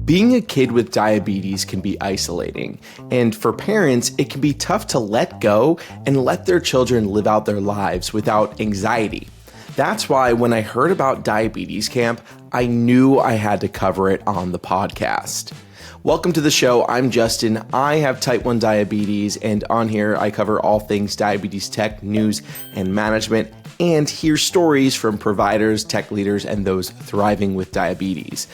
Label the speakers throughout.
Speaker 1: Being a kid with diabetes can be isolating, and for parents, it can be tough to let go and let their children live out their lives without anxiety. That's why when I heard about Diabetes Camp, I knew I had to cover it on the podcast. Welcome to the show. I'm Justin. I have type 1 diabetes, and on here I cover all things diabetes tech, news, and management, and hear stories from providers, tech leaders, and those thriving with diabetes.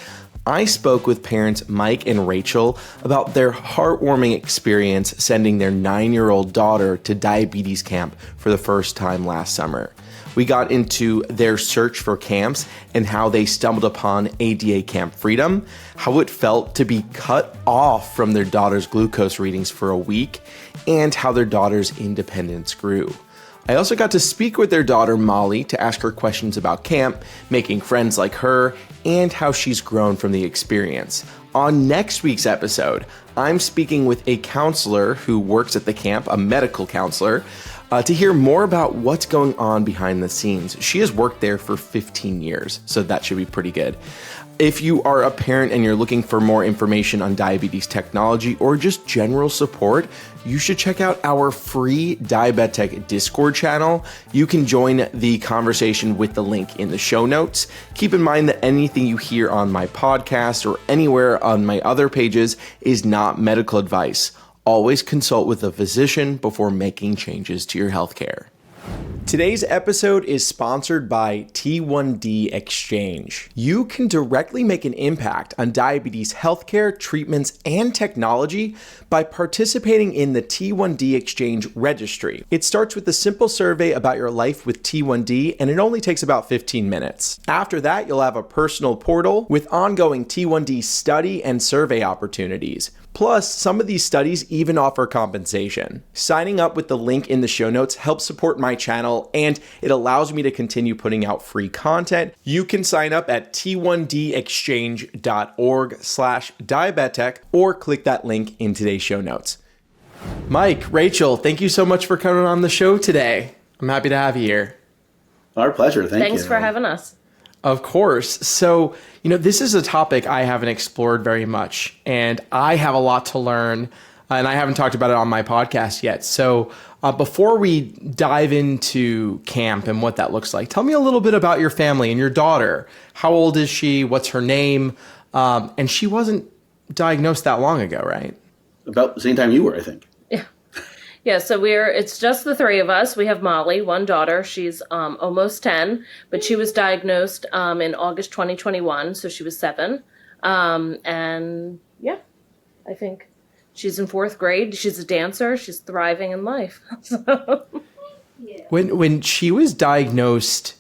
Speaker 1: I spoke with parents Mike and Rachel about their heartwarming experience sending their 9-year-old daughter to Diabetes Camp for the first time last summer. We got into their search for camps and how they stumbled upon ADA Camp Freedom, how it felt to be cut off from their daughter's glucose readings for a week, and how their daughter's independence grew. I also got to speak with their daughter Molly to ask her questions about camp, making friends like her, and how she's grown from the experience. On next week's episode, I'm speaking with a counselor who works at the camp, a medical counselor, to hear more about what's going on behind the scenes. She has worked there for 15 years, so that should be pretty good. If you are a parent and you're looking for more information on diabetes technology or just general support, you should check out our free Diabetech Discord channel. You can join the conversation with the link in the show notes. Keep in mind that anything you hear on my podcast or anywhere on my other pages is not medical advice. Always consult with a physician before making changes to your healthcare. Today's episode is sponsored by T1D Exchange. You can directly make an impact on diabetes healthcare, treatments, and technology by participating in the T1D Exchange registry. It starts with a simple survey about your life with T1D, and it only takes about 15 minutes. After that, you'll have a personal portal with ongoing T1D study and survey opportunities. Plus, some of these studies even offer compensation. Signing up with the link in the show notes helps support my channel, and it allows me to continue putting out free content. You can sign up at t1dexchange.org/diabetech or click that link in today's show notes. Mike, Rachel, thank you so much for coming on the show today. I'm happy to have you here.
Speaker 2: Our pleasure. Thank you.
Speaker 3: Thanks for having us.
Speaker 1: Of course. So, this is a topic I haven't explored very much, and I have a lot to learn, and I haven't talked about it on my podcast yet. So before we dive into camp and what that looks like, tell me a little bit about your family and your daughter. How old is she? What's her name? And she wasn't diagnosed that long ago, right?
Speaker 2: About the same time you were, I think.
Speaker 3: Yeah, so it's just the three of us. We have Molly, one daughter. She's almost 10, but she was diagnosed in August 2021, so she was 7. And yeah, I think she's in 4th grade. She's a dancer. She's thriving in life. So.
Speaker 1: Yeah. When she was diagnosed,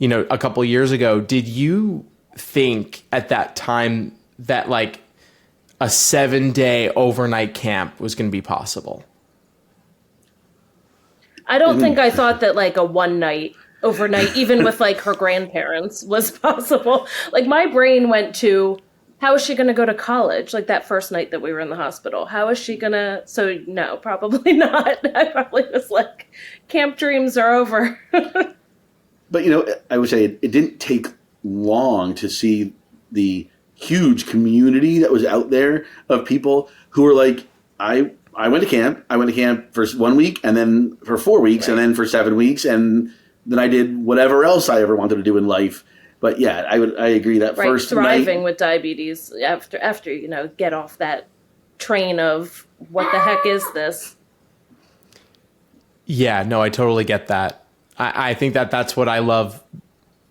Speaker 1: a couple years ago, did you think at that time that like a 7-day overnight camp was going to be possible?
Speaker 3: I don't think I thought that like a one night overnight, even with like her grandparents, was possible. Like my brain went to, how is she going to go to college? Like that first night that we were in the hospital, how is she going to? So no, probably not. I probably was like, camp dreams are over.
Speaker 2: But, I would say it didn't take long to see the huge community that was out there of people who were like, I went to camp. I went to camp for 1 week and then for 4 weeks and then for 7 weeks. And then I did whatever else I ever wanted to do in life. But yeah, I agree that
Speaker 3: right,
Speaker 2: first
Speaker 3: thriving
Speaker 2: night,
Speaker 3: with diabetes after, get off that train of what the heck is this?
Speaker 1: Yeah, no, I totally get that. I think that's what I love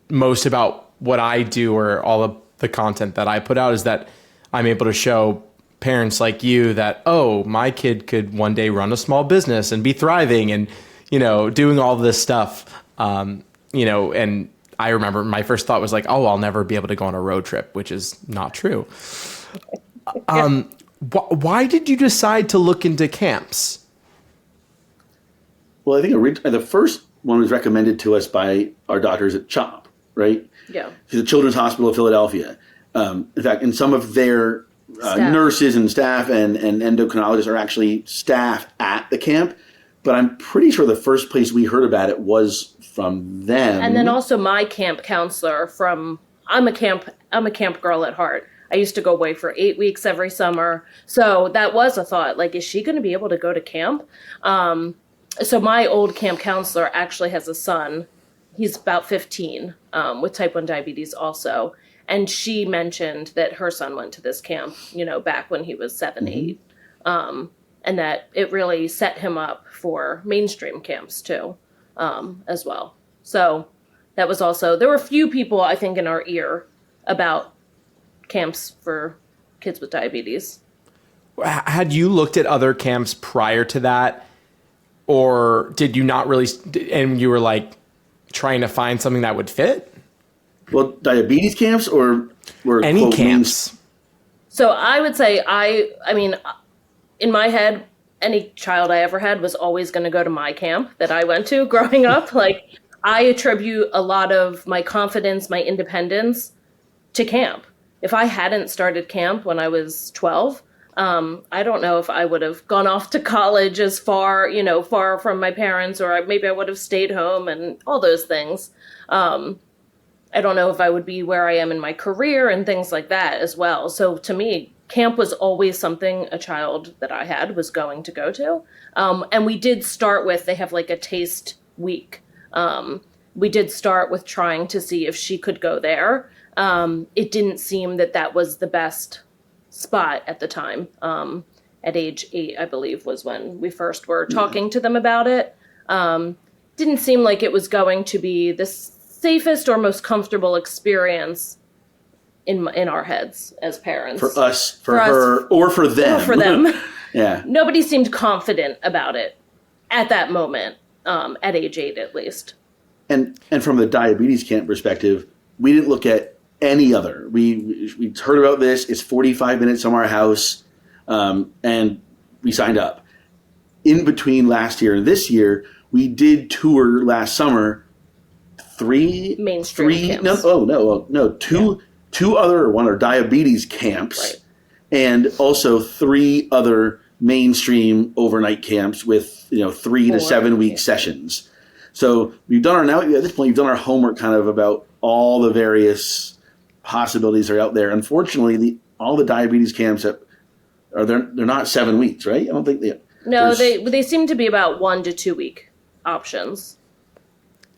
Speaker 1: most about what I do or all of the content that I put out is that I'm able to show parents like you that, oh, my kid could one day run a small business and be thriving and, doing all this stuff. And I remember my first thought was like, oh, I'll never be able to go on a road trip, which is not true. Why did you decide to look into camps?
Speaker 2: Well, I think the first one was recommended to us by our doctors at CHOP, right?
Speaker 3: Yeah.
Speaker 2: To the Children's Hospital of Philadelphia. In fact, in some of their nurses and staff and endocrinologists are actually staff at the camp. But I'm pretty sure the first place we heard about it was from them.
Speaker 3: And then also my camp counselor I'm a camp girl at heart. I used to go away for 8 weeks every summer. So that was a thought, like, is she going to be able to go to camp? So my old camp counselor actually has a son. He's about 15 with type 1 diabetes also. And she mentioned that her son went to this camp, back when he was 7, 8. And that it really set him up for mainstream camps too, as well. So that was also, there were a few people, I think, in our ear about camps for kids with diabetes.
Speaker 1: Had you looked at other camps prior to that? Or did you not really, and you were like trying to find something that would fit?
Speaker 2: Well, diabetes camps or
Speaker 1: any
Speaker 2: quote,
Speaker 1: camps?
Speaker 3: So I would say, I mean, in my head, any child I ever had was always going to go to my camp that I went to growing up. Like, I attribute a lot of my confidence, my independence to camp. If I hadn't started camp when I was 12, I don't know if I would have gone off to college as far, far from my parents, or maybe I would have stayed home and all those things. I don't know if I would be where I am in my career and things like that as well. So to me, camp was always something a child that I had was going to go to. And we did start with, they have like a taste week. We did start with trying to see if she could go there. It didn't seem that that was the best spot at the time. At age 8, I believe, was when we first were talking to them about it. Didn't seem like it was going to be the safest or most comfortable experience in our heads as parents.
Speaker 2: For us, for her, or for them.
Speaker 3: Or for them.
Speaker 2: Yeah.
Speaker 3: Nobody seemed confident about it at that moment, at age 8 at least.
Speaker 2: And from the diabetes camp perspective, we didn't look at any other. We heard about this. It's 45 minutes from our house, and we signed up. In between last year and this year, we did tour last summer. Two other one are diabetes camps,
Speaker 3: right,
Speaker 2: and also 3 other mainstream overnight camps with 3 to 7 week sessions. So we've done at this point we've done our homework kind of about all the various possibilities that are out there. Unfortunately, all the diabetes camps that are there, they're not 7 weeks, right? I don't think they.
Speaker 3: No, they seem to be about 1 to 2 week options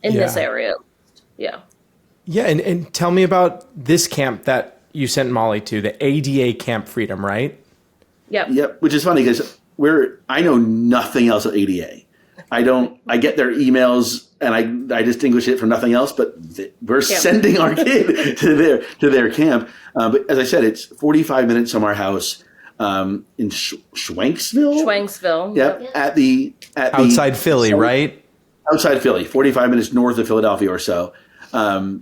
Speaker 3: in this area. Yeah.
Speaker 1: Yeah, and tell me about this camp that you sent Molly to, the ADA Camp Freedom, right?
Speaker 2: Yep, which is funny because I know nothing else at ADA. I get their emails and I distinguish it from nothing else, but we're sending our kid to their camp. But as I said, it's 45 minutes from our house in Schwenksville.
Speaker 3: Schwenksville.
Speaker 2: Yep. At
Speaker 1: outside Philly, right?
Speaker 2: Outside Philly, 45 minutes north of Philadelphia or so. At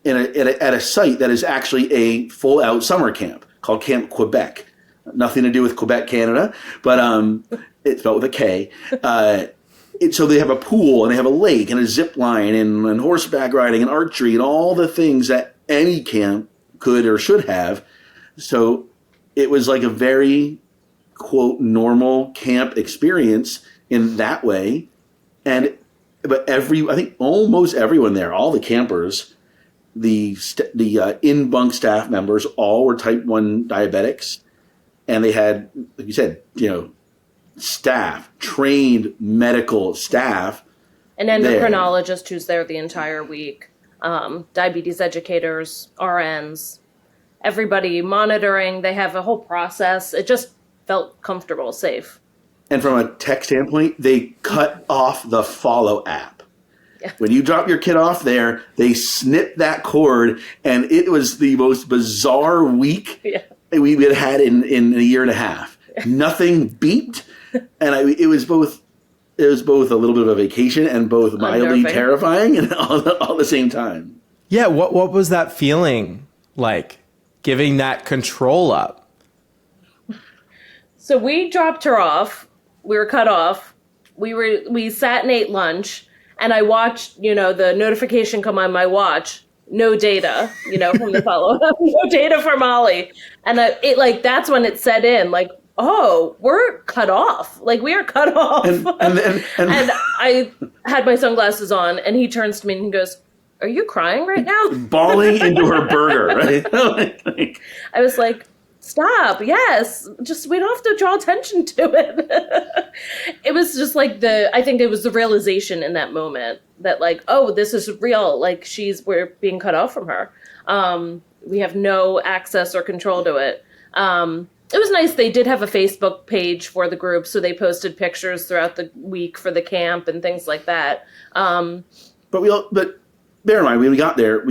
Speaker 2: a site that is actually a full-out summer camp called Camp Quebec. Nothing to do with Quebec, Canada, but it's spelled with a K. So they have a pool, and they have a lake, and a zip line, and horseback riding, and archery, and all the things that any camp could or should have. So it was like a very, quote, normal camp experience in that way. But I think almost everyone there, all the campers, the in-bunk staff members, all were type 1 diabetics. And they had, like you said, staff, trained medical staff.
Speaker 3: An endocrinologist who's there the entire week, diabetes educators, RNs, everybody monitoring. They have a whole process. It just felt comfortable, safe.
Speaker 2: And from a tech standpoint, they cut off the Follow app. Yeah. When you drop your kid off there, they snip that cord, and it was the most bizarre week we had in a year and a half. Nothing beeped, and it was both a little bit of a vacation and both mildly terrifying and all at the same time.
Speaker 1: Yeah, what was that feeling like, giving that control up?
Speaker 3: So we dropped her off. We were cut off. We sat and ate lunch, and I watched, the notification come on my watch. No data, from the follow-up. No data for Molly. And that's when it set in, like, oh, we're cut off. Like, we are cut off.
Speaker 2: And
Speaker 3: I had my sunglasses on, and he turns to me and he goes, are you crying right now?
Speaker 2: bawling into her burger, right?
Speaker 3: I was like, stop. Yes. Just, we don't have to draw attention to it. It was just like I think it was the realization in that moment that like, oh, this is real. Like we're being cut off from her. We have no access or control to it. It was nice. They did have a Facebook page for the group, so they posted pictures throughout the week for the camp and things like that.
Speaker 2: But bear in mind, when we got there,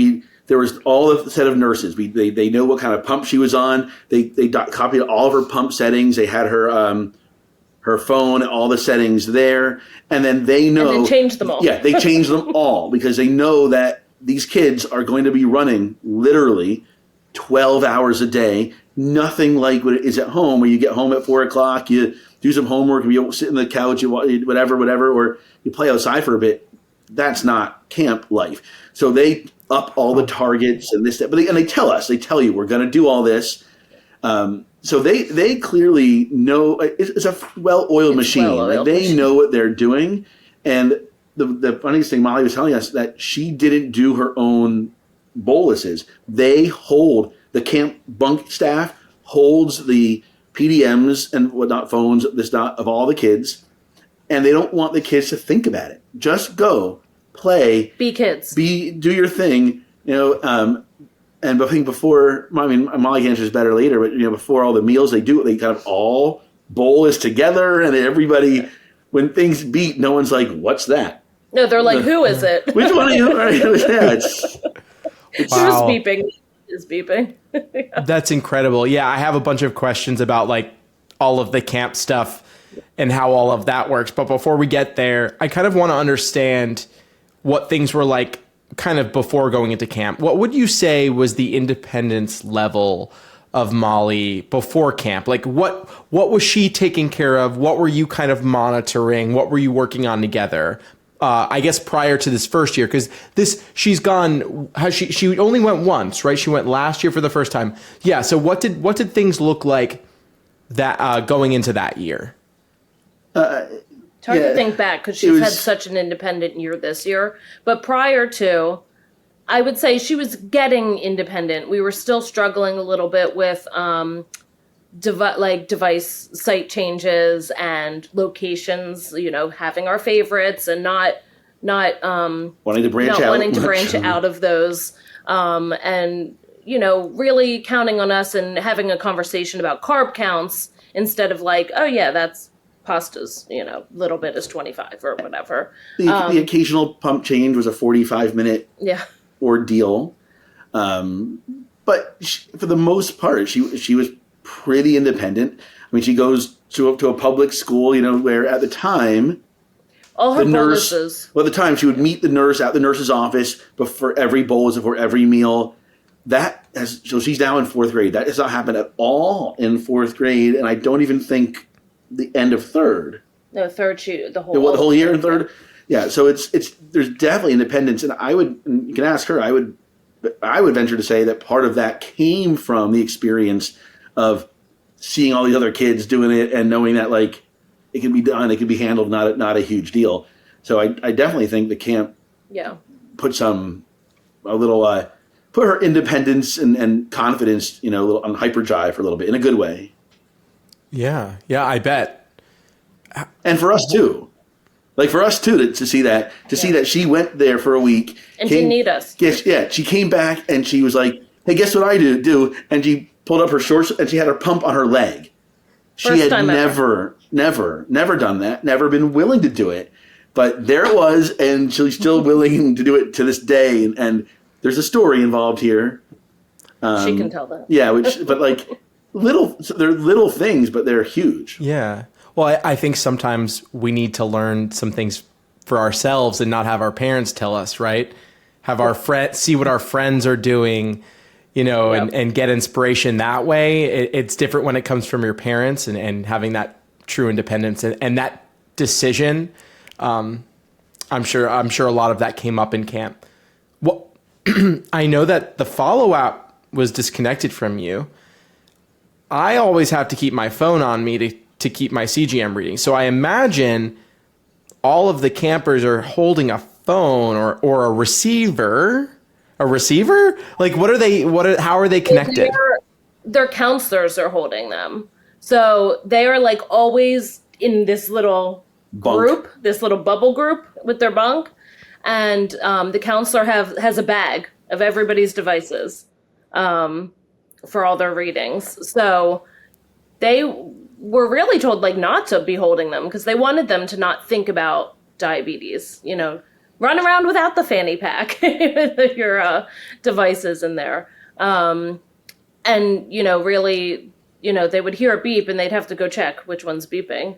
Speaker 2: there was all the set of nurses. They know what kind of pump she was on. They copied all of her pump settings. They had her phone, all the settings there, and then they know.
Speaker 3: And then changed them all.
Speaker 2: Yeah, they changed them all because they know that these kids are going to be running literally 12 hours a day. Nothing like what it is at home, where you get home at 4 o'clock, you do some homework, and you sit on the couch, you whatever, or you play outside for a bit. That's not camp life. So they up all the targets and this, but they tell you we're going to do all this. So they clearly know it's a well-oiled machine.
Speaker 3: Well-oiled
Speaker 2: they
Speaker 3: machine.
Speaker 2: know what they're doing. And the funniest thing, Molly was telling us that she didn't do her own boluses. The camp bunk staff holds the PDMs and whatnot, phones, of all the kids, and they don't want the kids to think about it. Just go, play,
Speaker 3: Be kids.
Speaker 2: do your thing, and I think before, I mean, Molly answers better later, but before all the meals they kind of all bolus together, and everybody, when things beat, no one's like, "What's that?"
Speaker 3: No, they're like, who is it?
Speaker 2: Which one are you? Yeah,
Speaker 3: Who's
Speaker 1: Wow.
Speaker 3: beeping? Is beeping.
Speaker 1: That's incredible. Yeah, I have a bunch of questions about like all of the camp stuff and how all of that works. But before we get there, I kind of want to understand what things were like kind of before going into camp. What would you say was the independence level of Molly before camp? Like what was she taking care of? What were you kind of monitoring? What were you working on together? I guess prior to this first year, because she only went once, right? She went last year for the first time. Yeah. So what did things look like that going into that year?
Speaker 3: It's hard to think back because she's had such an independent year this year. But prior to, I would say she was getting independent. We were still struggling a little bit with device site changes and locations, having our favorites and not
Speaker 2: wanting to branch out.
Speaker 3: Wanting to branch out of those. And, really counting on us and having a conversation about carb counts instead of like, oh yeah, that's pasta's, little bit is 25 or whatever.
Speaker 2: The occasional pump change was a 45-minute ordeal. But for the most part, she was pretty independent. I mean, she goes to a public school, where at the time,
Speaker 3: all her
Speaker 2: the nurse,
Speaker 3: boluses.
Speaker 2: well, at the time she would meet the nurse at the nurse's office before every bolus, before every meal. So she's now in fourth grade. That has not happened at all in fourth grade, and I don't even think the end of third.
Speaker 3: No, third the
Speaker 2: whole year in third. Yeah, so it's there's definitely independence, and you can ask her. I would venture to say that part of that came from the experience of seeing all these other kids doing it and knowing that like it can be done, it can be handled, not a huge deal. So I definitely think the camp put her independence and confidence, a little on hyperdrive for a little bit in a good way.
Speaker 1: Yeah, I bet.
Speaker 2: And for us too. Like for us too, to see that she went there for a week
Speaker 3: and didn't need us.
Speaker 2: Yeah, she came back and she was like, "Hey, guess what I do?" And she pulled up her shorts and she had her pump on her leg. She had never done that, never been willing to do it, but there it was, and she's still willing to do it to this day. And there's a story involved here.
Speaker 3: She can tell that.
Speaker 2: Yeah, but like they're little things, but they're huge.
Speaker 1: Yeah. Well, I think sometimes we need to learn some things for ourselves and not have our parents tell us, right? Have our see what our friends are doing, and get inspiration that way. It's different when it comes from your parents and having that true independence and that decision. I'm sure a lot of that came up in camp. Well, I know that the follow-up was disconnected from you. I always have to keep my phone on me to keep my CGM reading. So I imagine all of the campers are holding a phone or a receiver. A receiver? Like, how are they connected?
Speaker 3: Their counselors are holding them. So they are like always in this little group, this little bubble group with their bunk. And the counselor has a bag of everybody's devices for all their readings. So they were really told like not to be holding them because they wanted them to not think about diabetes, run around without the fanny pack with your devices in there. And, really, they would hear a beep and they'd have to go check which one's beeping,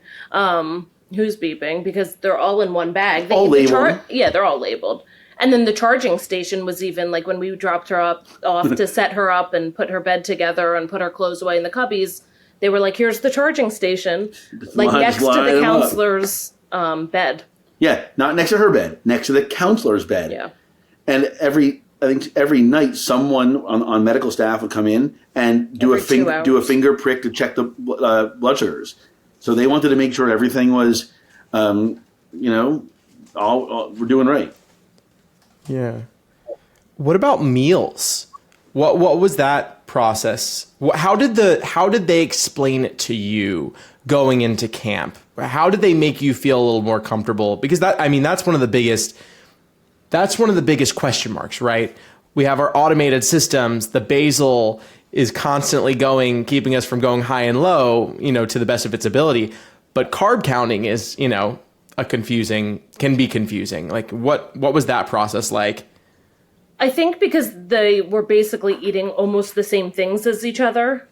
Speaker 3: who's beeping, because they're all in one bag.
Speaker 2: All labeled.
Speaker 3: They're all labeled. And then the charging station was even like when we dropped her off to set her up and put her bed together and put her clothes away in the cubbies, they were like, here's the charging station, like next to the counselor's bed.
Speaker 2: Yeah, not next to her bed, next to the counselor's bed.
Speaker 3: Yeah.
Speaker 2: And I think every night someone on medical staff would come in and do a finger prick to check the blood sugars. So they wanted to make sure everything was, all we're doing right.
Speaker 1: Yeah. What about meals? What was that process? How did they explain it to you going into camp? How did they make you feel a little more comfortable? Because that's one of the biggest question marks, right? We have our automated systems. The basal is constantly keeping us from going high and low, to the best of its ability. But carb counting is, can be confusing. Like what was that process like?
Speaker 3: I think because they were basically eating almost the same things as each other.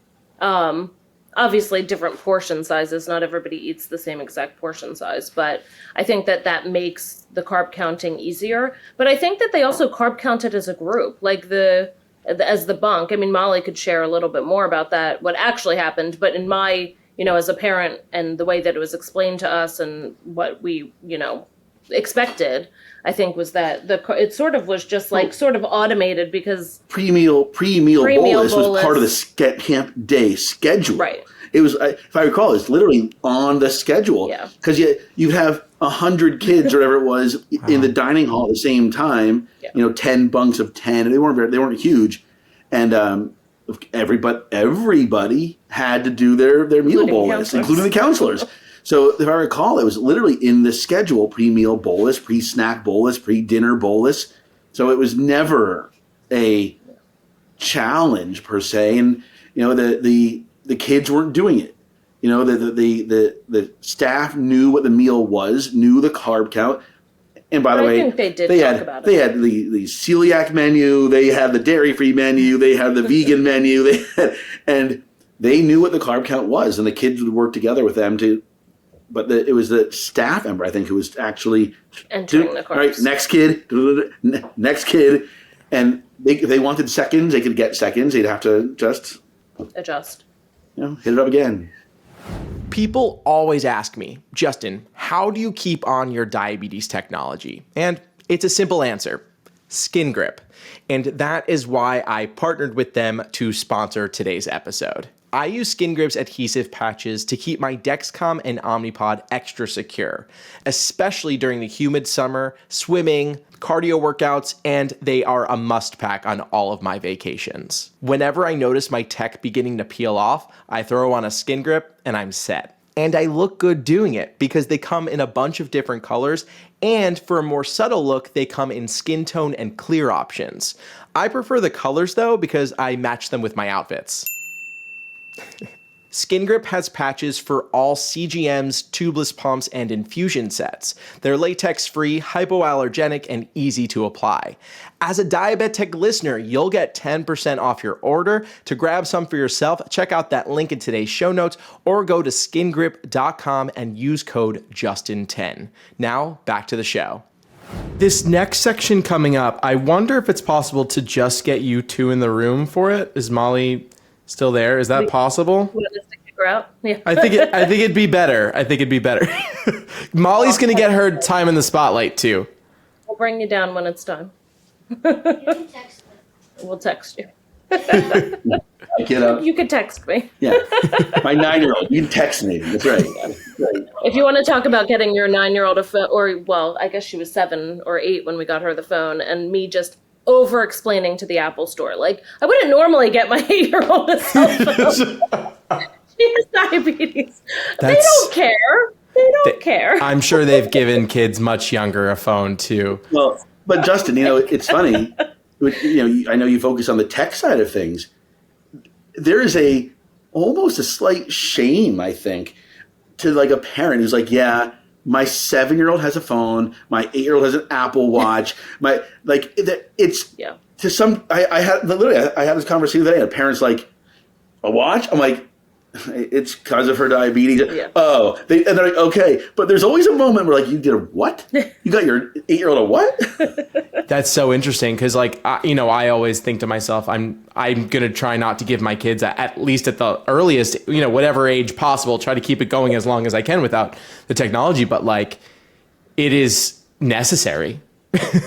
Speaker 3: Obviously different portion sizes. Not everybody eats the same exact portion size, but I think that makes the carb counting easier. But I think that they also carb counted as a group, like as the bunk. I mean, Molly could share a little bit more about that, what actually happened. But in my, as a parent and the way that it was explained to us and what we, expected, I think was that it sort of was just like sort of automated because
Speaker 2: pre-meal bolus was part of the camp day schedule.
Speaker 3: Right.
Speaker 2: It was, if I recall, it's literally on the schedule.
Speaker 3: Yeah.
Speaker 2: Because you have 100 kids or whatever it was in the dining hall at the same time. Yeah. 10 bunks of 10. They weren't huge, and everybody had to do their meal bolus, including the counselors. So if I recall, it was literally in the schedule: pre-meal bolus, pre-snack bolus, pre-dinner bolus. So it was never a challenge per se, and the kids weren't doing it. The staff knew what the meal was, knew the carb count. And by the way,
Speaker 3: I think they talk about it.
Speaker 2: They had the celiac menu, they had the dairy-free menu, they had the vegan menu, and they knew what the carb count was, and the kids would work together with them to. But it was the staff member, I think, who was actually
Speaker 3: entering the carbs.
Speaker 2: All right, next kid, and if they wanted seconds, they could get seconds. They'd have to just
Speaker 3: adjust.
Speaker 2: Hit it up again.
Speaker 1: People always ask me, Justin, how do you keep on your diabetes technology? And it's a simple answer: Skin Grip. And that is why I partnered with them to sponsor today's episode. I use Skin Grip's adhesive patches to keep my Dexcom and Omnipod extra secure, especially during the humid summer, swimming, cardio workouts, and they are a must pack on all of my vacations. Whenever I notice my tech beginning to peel off, I throw on a Skin Grip and I'm set. And I look good doing it because they come in a bunch of different colors, and for a more subtle look, they come in skin tone and clear options. I prefer the colors though because I match them with my outfits. Skin Grip has patches for all CGMs, tubeless pumps, and infusion sets. They're latex-free, hypoallergenic, and easy to apply. As a Diabetic listener, you'll get 10% off your order. To grab some for yourself, check out that link in today's show notes or go to skingrip.com and use code JUSTIN10. Now, back to the show. This next section coming up, I wonder if it's possible to just get you two in the room for it. Is Molly still there? Is that possible?
Speaker 3: Yeah.
Speaker 1: I think it'd be better. Molly's gonna get her time in the spotlight too.
Speaker 3: We'll bring you down when it's time.
Speaker 4: You can text me.
Speaker 3: We'll text you.
Speaker 2: Get up.
Speaker 3: You could text me.
Speaker 2: Yeah, my 9-year-old. You can text me. That's right.
Speaker 3: If you want to talk about getting your 9-year-old a phone, or well, I guess she was 7 or 8 when we got her the phone, and me just over explaining to the Apple store, like I wouldn't normally get my 8-year-old a cell phone. She has diabetes. They don't care. They don't care.
Speaker 1: I'm sure they've given kids much younger a phone too.
Speaker 2: Well, but Justin, it's funny. I know you focus on the tech side of things. There is almost a slight shame, I think, to like a parent who's like, yeah, my 7-year-old has a phone, my 8-year-old has an Apple Watch. It's to some. I had this conversation today. And parents like, a watch? I'm like, it's because of her diabetes.
Speaker 3: Yeah.
Speaker 2: Oh, and they're like, okay, but there's always a moment where like, you did a what? You got your 8-year-old a what?
Speaker 1: That's so interesting because, like, I always think to myself, I'm gonna try not to give my kids at least at the earliest, whatever age possible, try to keep it going as long as I can without the technology. But like, it is necessary.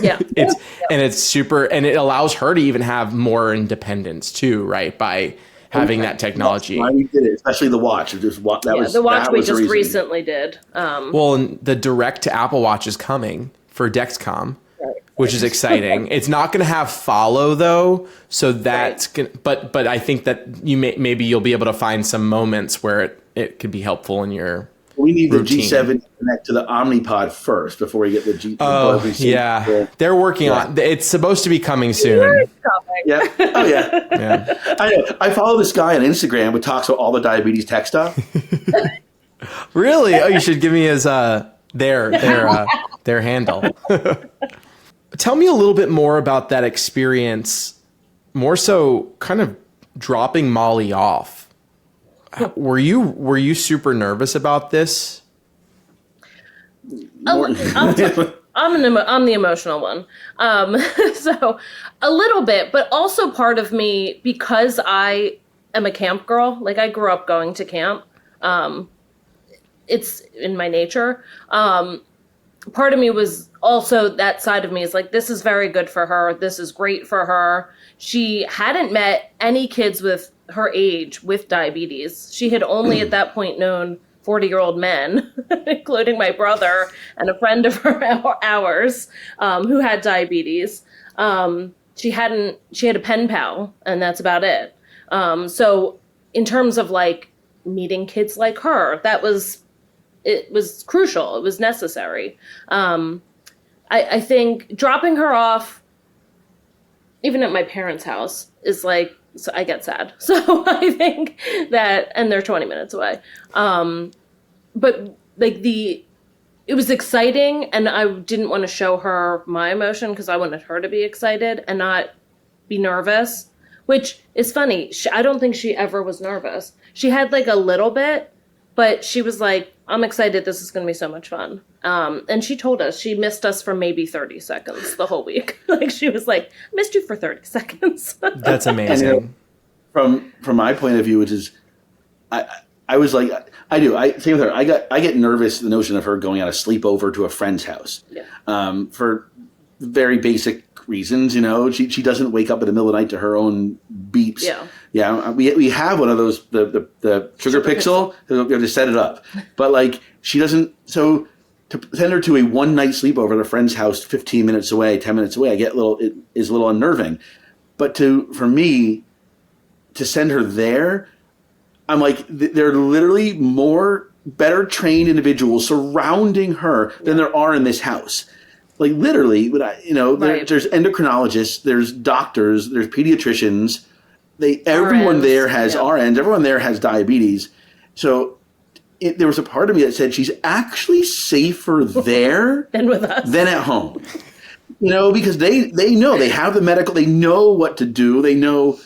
Speaker 3: Yeah,
Speaker 1: it's super, and it allows her to even have more independence too, right? By having that technology.
Speaker 2: Why we did it, especially the watch. The watch
Speaker 3: we just recently did.
Speaker 1: Well, and the direct to Apple Watch is coming for Dexcom, which is exciting. It's not going to have follow though, so that's gonna, but I think that maybe you'll be able to find some moments where it could be helpful in your.
Speaker 2: We need
Speaker 1: routine.
Speaker 2: The G7 to connect to the Omnipod first before we get the G.
Speaker 1: Yeah, they're working on. It's supposed to be coming soon.
Speaker 2: Yeah. Oh yeah. I know. I follow this guy on Instagram who talks about all the diabetes tech stuff.
Speaker 1: Really? Oh, you should give me his their handle. Tell me a little bit more about that experience. More so, kind of dropping Molly off. Were you super nervous about this?
Speaker 3: I'm the emotional one. So a little bit, but also part of me, because I am a camp girl, like I grew up going to camp. It's in my nature. Part of me was also, that side of me is like, this is very good for her. This is great for her. She hadn't met any kids with her age with diabetes. She had only at that point known 40-year-old men, including my brother and a friend of ours who had diabetes. She had a pen pal, and that's about it. So in terms of like meeting kids like her, it was crucial. It was necessary. I think dropping her off, even at my parents' house, is like, so I get sad. So I think that, and they're 20 minutes away. But like it was exciting, and I didn't want to show her my emotion because I wanted her to be excited and not be nervous, which is funny. I don't think she ever was nervous. She had like a little bit, but she was like, I'm excited. This is going to be so much fun. And she told us she missed us for maybe 30 seconds the whole week. Like she was like, I missed you for 30 seconds.
Speaker 1: That's amazing.
Speaker 2: And, from my point of view, which is, I was like, I do. Same with her. I get nervous at the notion of her going on a sleepover to a friend's house. Yeah. For very basic reasons, she doesn't wake up in the middle of the night to her own beeps.
Speaker 3: Yeah.
Speaker 2: Yeah. We have one of those, the Sugar Pixel. We have to set it up, but like she doesn't. So to send her to a one night sleepover at a friend's house, 15 minutes away, 10 minutes away, it is a little unnerving. But for me to send her there, I'm like, there are literally better trained individuals surrounding her than there are in this house. Like literally, there's endocrinologists, there's doctors, there's pediatricians. Everyone there has RNs. Everyone there has diabetes. So there was a part of me that said she's actually safer there
Speaker 3: than with us,
Speaker 2: than at home. Because they know, they have the medical, they know what to do, they know.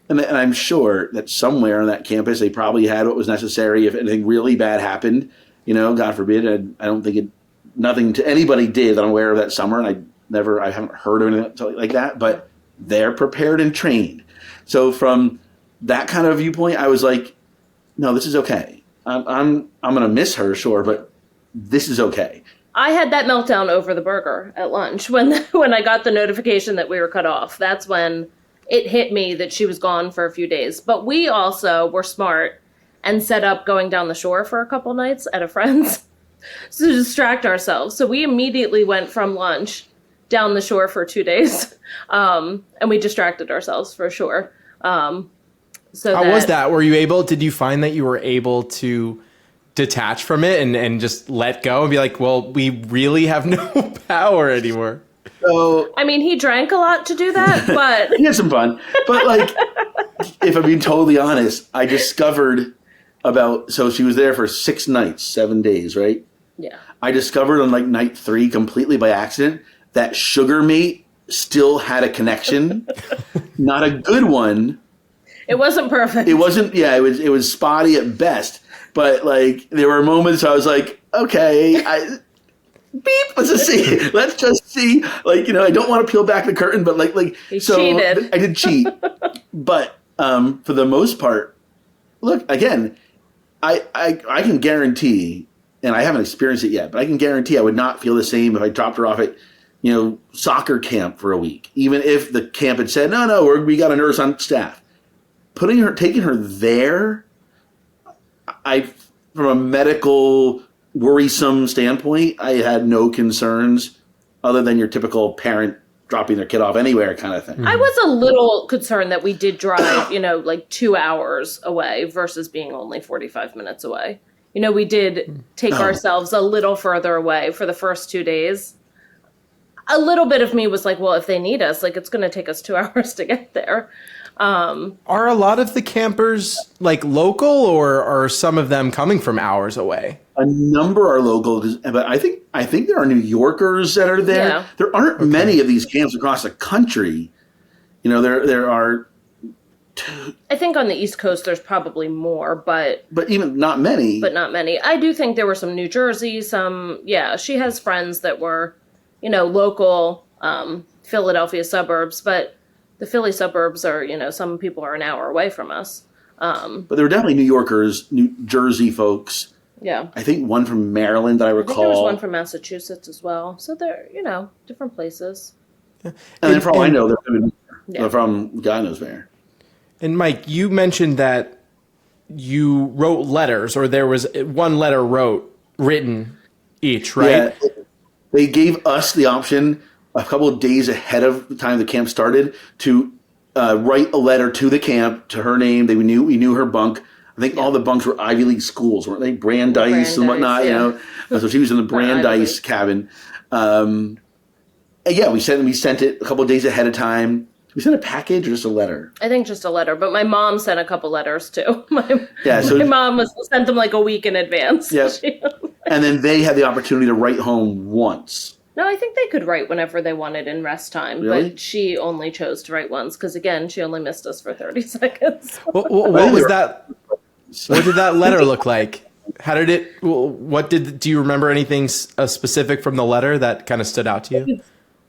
Speaker 2: And I'm sure that somewhere on that campus, they probably had what was necessary if anything really bad happened. God forbid. I don't think nothing to anybody did that I'm aware of that summer. And I haven't heard of anything like that. But they're prepared and trained. So from that kind of viewpoint, I was like, no, this is okay. I'm going to miss her, sure, but this is okay.
Speaker 3: I had that meltdown over the burger at lunch when I got the notification that we were cut off. That's when it hit me that she was gone for a few days. But we also were smart and set up going down the shore for a couple nights at a friend's. to distract ourselves. So we immediately went from lunch down the shore for 2 days, and we distracted ourselves for sure. So
Speaker 1: How was that? Did you find that you were able to detach from it and just let go and be like, well, we really have no power anymore?
Speaker 2: So
Speaker 3: I mean, he drank a lot to do that, but
Speaker 2: he had some fun. But like, if I'm being totally honest, I discovered so she was there for 6 nights, 7 days, right?
Speaker 3: yeah.
Speaker 2: I discovered on like night 3 completely by accident that Sugar Mate still had a connection. Not a good one.
Speaker 3: It wasn't perfect.
Speaker 2: It wasn't, yeah, it was spotty at best. But like, there were moments I was like, okay, beep, let's just see. Like, you know, I don't want to peel back the curtain, but
Speaker 3: He cheated.
Speaker 2: I did cheat. But for the most part, look, again, I can guarantee, and I haven't experienced it yet, but I can guarantee I would not feel the same if I dropped her off at, you know, soccer camp for a week. Even if the camp had said, no, we got a nurse on staff. Taking her there, from a medical worrisome standpoint, I had no concerns other than your typical parent dropping their kid off anywhere kind of thing.
Speaker 3: I was a little concerned that we did drive, you know, like 2 hours away versus being only 45 minutes away. You know, we did take ourselves a little further away for the first 2 days. A little bit of me was like, well, if they need us, like, it's going to take us 2 hours to get there.
Speaker 1: Are a lot of the campers like local, or are some of them coming from hours away?
Speaker 2: A number are local, but I think there are New Yorkers that are there.
Speaker 3: Yeah.
Speaker 2: There aren't many of these camps across the country. You know, there are,
Speaker 3: I think on the East Coast there's probably more, but
Speaker 2: even not many.
Speaker 3: But not many. I do think there were some New Jersey, she has friends that were, you know, local Philadelphia suburbs, but the Philly suburbs are, you know, some people are an hour away from us.
Speaker 2: But there were definitely New Yorkers, New Jersey folks.
Speaker 3: Yeah.
Speaker 2: I think one from Maryland that I recall.
Speaker 3: I think there was one from Massachusetts as well. So they're, you know, different places.
Speaker 2: And then for all I know, they're from God knows where.
Speaker 1: And Mike, you mentioned that you wrote letters, or there was one letter written each, right?
Speaker 2: Yeah, they gave us the option a couple of days ahead of the time the camp started to write a letter to the camp, to her name. We knew her bunk. I think all the bunks were Ivy League schools, weren't they? Brandeis and whatnot,
Speaker 3: yeah.
Speaker 2: you know. So she was in the Brandeis cabin. And yeah, we sent it a couple of days ahead of time. We sent a package or just a letter?
Speaker 3: I think just a letter, but my mom sent a couple letters too. My mom sent them like a week in advance.
Speaker 2: Yeah. And then they had the opportunity to write home once.
Speaker 3: No, I think they could write whenever they wanted in rest time,
Speaker 2: Really?
Speaker 3: but she only chose to write once because, again, she only missed us for 30 seconds.
Speaker 1: What was that? What did that letter look like? How did it? Do you remember anything specific from the letter that kind of stood out to you?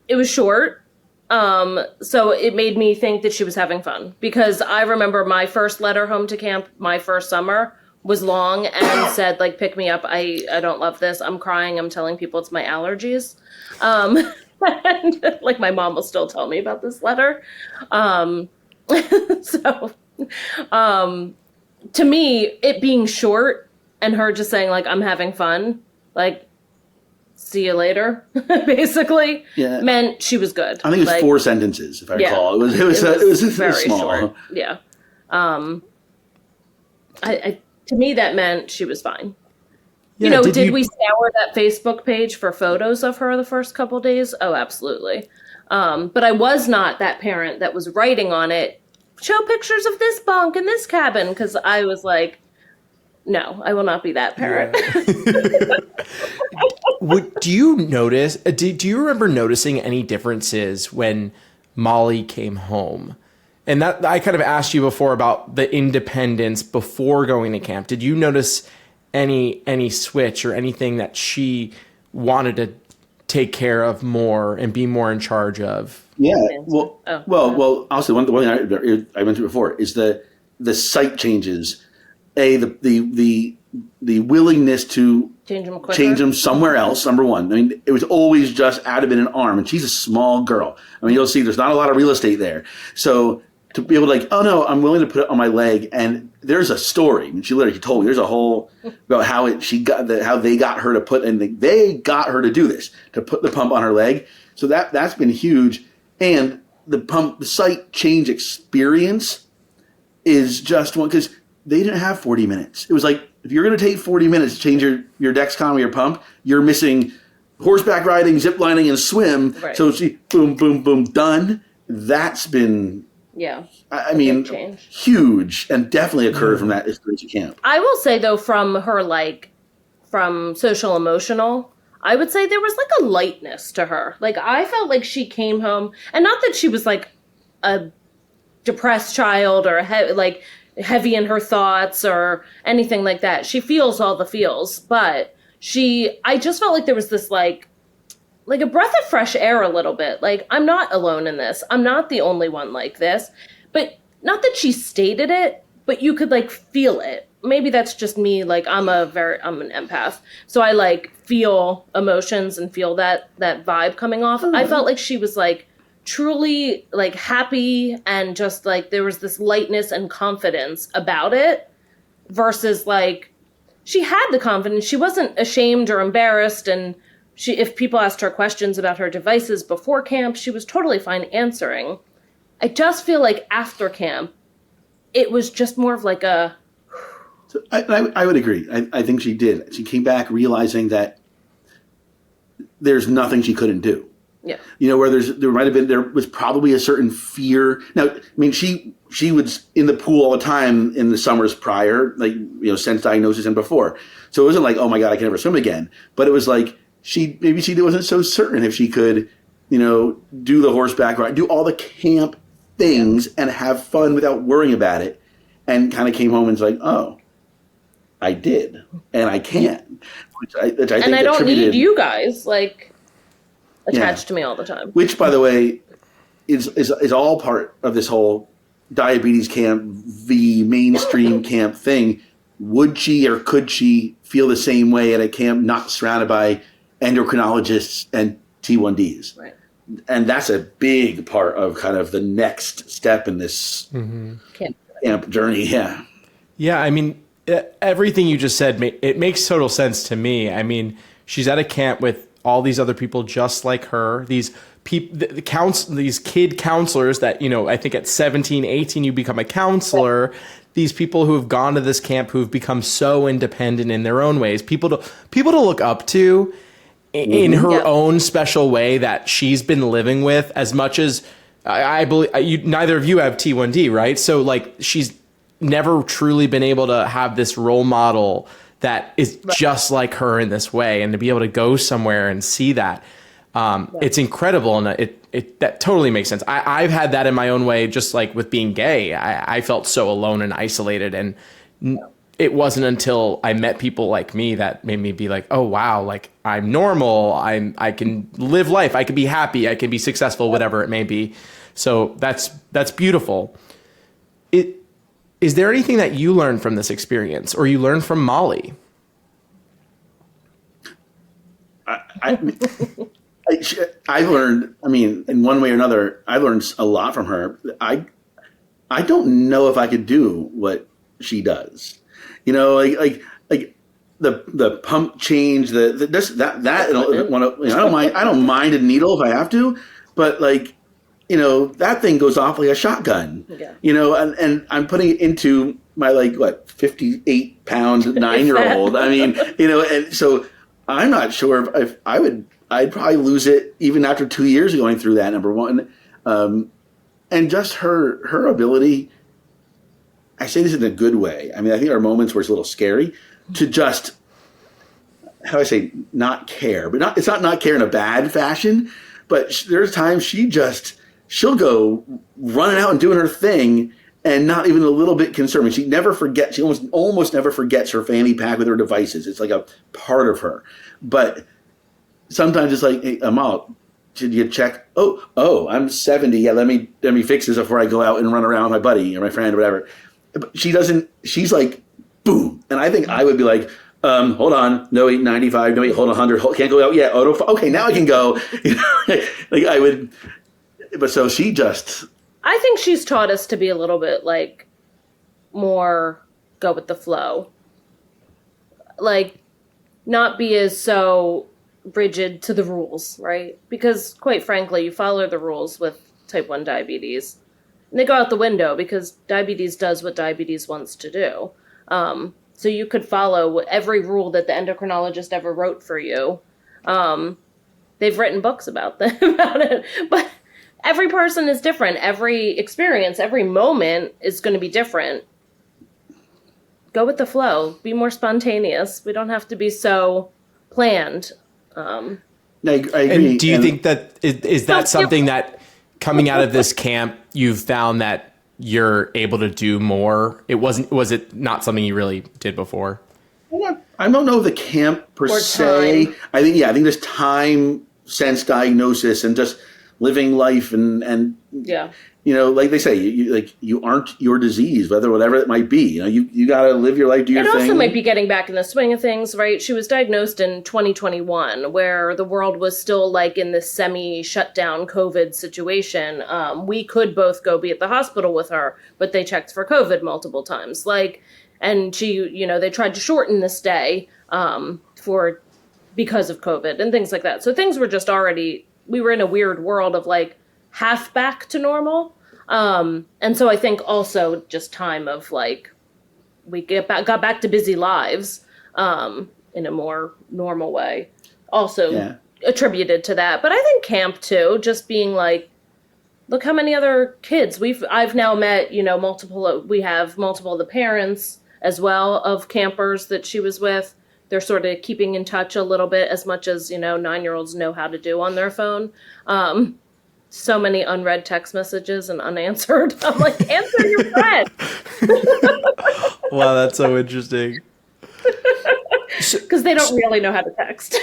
Speaker 3: It was short, so it made me think that she was having fun because I remember my first letter home to camp, my first summer, was long and said, like, pick me up. I don't love this. I'm crying. I'm telling people it's my allergies. And like my mom will still tell me about this letter. To me, it being short and her just saying like, I'm having fun, like, see you later, basically, meant she was good.
Speaker 2: I think it was 4 sentences, if I recall. It was
Speaker 3: very
Speaker 2: small.
Speaker 3: Short. Yeah. To me, that meant she was fine.
Speaker 1: Yeah,
Speaker 3: you know, did we scour that Facebook page for photos of her the first couple days? Oh, absolutely. But I was not that parent that was writing on it, show pictures of this bunk and this cabin, because I was like, no, I will not be that parent.
Speaker 1: Yeah. Do you notice? Do you remember noticing any differences when Molly came home? And that I kind of asked you before about the independence before going to camp. Did you notice any switch or anything that she wanted to take care of more and be more in charge of?
Speaker 2: Yeah. Well. Also, one thing I mentioned before is the site changes. The willingness to change them somewhere else. Number one. I mean, it was always just Adam in an arm, and she's a small girl. I mean, you'll see there's not a lot of real estate there. So to be able to like, oh no, I'm willing to put it on my leg. And there's a story. And she literally told me there's a whole about how how they got her to put, and they got her to do this, to put the pump on her leg. So that's been huge. And the site change experience is just one, because they didn't have 40 minutes. It was like, if you're going to take 40 minutes to change your Dexcom or your pump, you're missing horseback riding, zip lining, and swim.
Speaker 3: Right.
Speaker 2: So she, boom, boom, boom, done. That's been,
Speaker 3: Yeah.
Speaker 2: I mean, huge, and definitely occurred from that experience at camp.
Speaker 3: I will say though, from her from social emotional, I would say there was like a lightness to her. Like I felt like she came home, and not that she was like a depressed child or heavy in her thoughts or anything like that. She feels all the feels, but I just felt like there was this like a breath of fresh air a little bit. Like, I'm not alone in this. I'm not the only one like this. But not that she stated it, but you could like feel it. Maybe that's just me. Like, I'm an empath. So I like feel emotions and feel that vibe coming off. I felt like she was like truly like happy, and just like there was this lightness and confidence about it, versus like she had the confidence. She wasn't ashamed or embarrassed, and if people asked her questions about her devices before camp, she was totally fine answering. I just feel like after camp, it was just more of like a...
Speaker 2: So I would agree. I think she did. She came back realizing that there's nothing she couldn't do.
Speaker 3: Yeah.
Speaker 2: You know, where there was probably a certain fear. Now, I mean, she was in the pool all the time in the summers prior, like, you know, since diagnosis and before. So it wasn't like, oh my God, I can never swim again. But it was like, she wasn't so certain if she could, you know, do the horseback ride, do all the camp things and have fun without worrying about it. And kind of came home and was like, oh, I did, and I can. Which I think
Speaker 3: and I don't need you guys like attached to me all the time.
Speaker 2: Which, by the way, is all part of this whole diabetes camp, the mainstream camp thing. Would she or could she feel the same way at a camp not surrounded by endocrinologists and T1Ds?
Speaker 3: Right.
Speaker 2: And that's a big part of kind of the next step in this camp journey. Yeah.
Speaker 1: Yeah, I mean, everything you just said, it makes total sense to me. I mean, she's at a camp with all these other people just like her. These people, these kid counselors that, you know, I think at 17, 18, you become a counselor. These people who have gone to this camp, who've become so independent in their own ways, people to look up to in her own special way that she's been living with, as much as I believe neither of you have T1D, right? So like, she's never truly been able to have this role model that is just like her in this way, and to be able to go somewhere and see that, it's incredible. And that totally makes sense. I've had that in my own way, just like with being gay. I felt so alone and isolated, and it wasn't until I met people like me that made me be like, oh wow, like I'm normal. I can live life. I can be happy. I can be successful, whatever it may be. So that's beautiful. Is there anything that you learned from this experience, or you learned from Molly?
Speaker 2: I learned, I mean, in one way or another, I learned a lot from her. I don't know if I could do what she does. You know, like the pump change, I don't mind a needle if I have to, but like, you know, that thing goes off like a shotgun. Yeah. You know, and I'm putting it into my 58-pound 9-year-old. I mean, you know, and so I'm not sure if I'd probably lose it even after 2 years of going through that, number one. And just her ability, I say this in a good way. I mean, I think there are moments where it's a little scary to just, how do I say, not care. But it's not care in a bad fashion, but there's times she'll go running out and doing her thing and not even a little bit concerned. I mean, she never forgets. She almost never forgets her fanny pack with her devices. It's like a part of her. But sometimes it's like, hey, Amal, did you check? Oh, I'm 70. Yeah, let me fix this before I go out and run around with my buddy or my friend or whatever. But she doesn't. She's like, boom. And I think I would be like, hold on, no, 95, no, hold 100, can't go out yet. Okay, now I can go. You know, like I would. But so she just,
Speaker 3: I think she's taught us to be a little bit like more go with the flow. Like not be as so rigid to the rules, right? Because quite frankly, you follow the rules with type 1 diabetes. And they go out the window because diabetes does what diabetes wants to do. So you could follow every rule that the endocrinologist ever wrote for you. They've written books about about it, but every person is different. Every experience, every moment is going to be different. Go with the flow. Be more spontaneous. We don't have to be so planned.
Speaker 2: I agree.
Speaker 1: And do you think that is that something that coming out of this camp you've found that you're able to do more? Was it not something you really did before?
Speaker 2: I don't know the camp per se.
Speaker 3: Time.
Speaker 2: I think there's time, sense, diagnosis, and just living life, and
Speaker 3: Yeah.
Speaker 2: like they say, you aren't your disease, whatever it might be. You got to live your life, do your
Speaker 3: It
Speaker 2: thing.
Speaker 3: also might be getting back in the swing of things, right? She was diagnosed in 2021, where the world was still like in this semi-shutdown COVID situation. We could both go be at the hospital with her, but they checked for COVID multiple times. And she, they tried to shorten the stay because of COVID and things like that. So things were just we were in a weird world of like half back to normal. And so I think also just time of like, we got back to busy lives in a more normal way. Also attributed to that. But I think camp too, just being like, look how many other kids I've now met, we have multiple of the parents as well of campers that she was with. They're sort of keeping in touch a little bit as much as, 9-year-olds know how to do on their phone. So many unread text messages and unanswered. I'm like, answer your friend.
Speaker 1: Wow, that's so interesting.
Speaker 3: Because they don't really know how to text.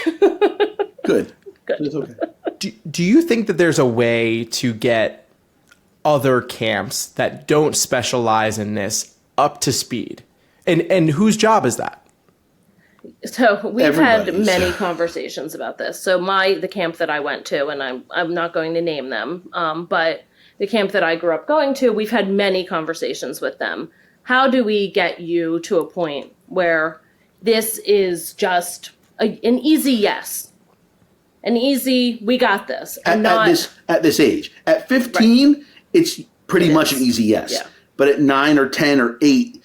Speaker 2: Good. It's okay.
Speaker 1: Do you think that there's a way to get other camps that don't specialize in this up to speed? And whose job is that?
Speaker 3: So we've had
Speaker 2: Everybody's.
Speaker 3: many conversations about this. So the camp that I went to, and I'm not going to name them, but the camp that I grew up going to, we've had many conversations with them. How do we get you to a point where this is just an easy yes? An easy, we got this. And
Speaker 2: At this age. At 15, it's pretty much an easy yes.
Speaker 3: Yeah.
Speaker 2: But at 9 or 10 or 8